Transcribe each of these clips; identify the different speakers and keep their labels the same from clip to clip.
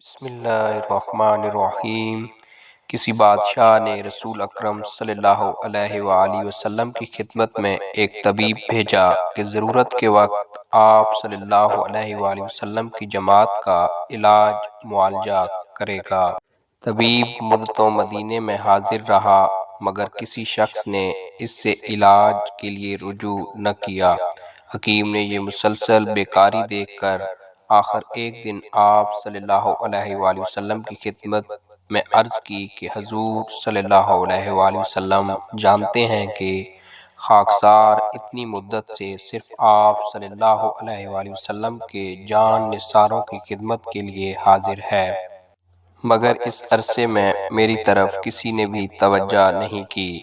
Speaker 1: بسم اللہ الرحمن الرحیم۔ کسی بادشاہ نے رسول اکرم صلی اللہ علیہ وآلہ وسلم کی خدمت میں ایک طبیب بھیجا کہ ضرورت کے وقت آپ صلی اللہ علیہ وآلہ وسلم کی جماعت کا علاج معالجہ کرے گا۔ طبیب مدتوں مدینے میں حاضر رہا مگر کسی شخص نے اس سے علاج کے لیے رجوع نہ کیا۔ حکیم نے یہ مسلسل بیکاری دیکھ کر آخر ایک دن آپ صلی اللہ علیہ وآلہ وسلم کی خدمت میں عرض کی کہ حضور صلی اللہ علیہ وآلہ وسلم جانتے ہیں کہ خاکسار اتنی مدت سے صرف آپ صلی اللہ علیہ وآلہ وسلم کے جان نثاروں کی خدمت کے لیے حاضر ہے، مگر اس عرصے میں میری طرف کسی نے بھی توجہ نہیں کی۔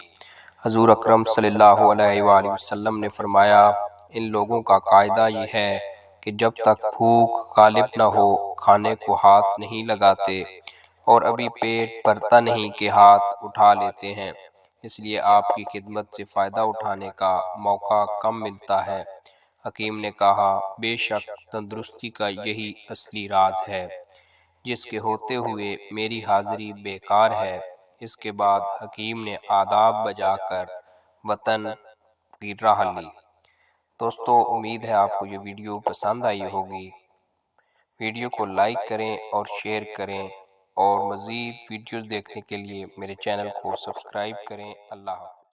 Speaker 1: حضور اکرم صلی اللہ علیہ وآلہ وسلم نے فرمایا، ان لوگوں کا قاعدہ یہ ہے کہ جب تک بھوک غالب نہ ہو کھانے کو ہاتھ نہیں لگاتے، اور ابھی پیٹ بھرتا نہیں کہ ہاتھ اٹھا لیتے ہیں، اس لیے آپ کی خدمت سے فائدہ اٹھانے کا موقع کم ملتا ہے۔ حکیم نے کہا، بے شک تندرستی کا یہی اصلی راز ہے، جس کے ہوتے ہوئے میری حاضری بیکار ہے۔ اس کے بعد حکیم نے آداب بجا کر وطن کی راہ لی۔ دوستو، امید ہے آپ کو یہ ویڈیو پسند آئی ہوگی۔ ویڈیو کو لائک کریں اور شیئر کریں، اور مزید ویڈیوز دیکھنے کے لیے میرے چینل کو سبسکرائب کریں۔ اللہ حافظ۔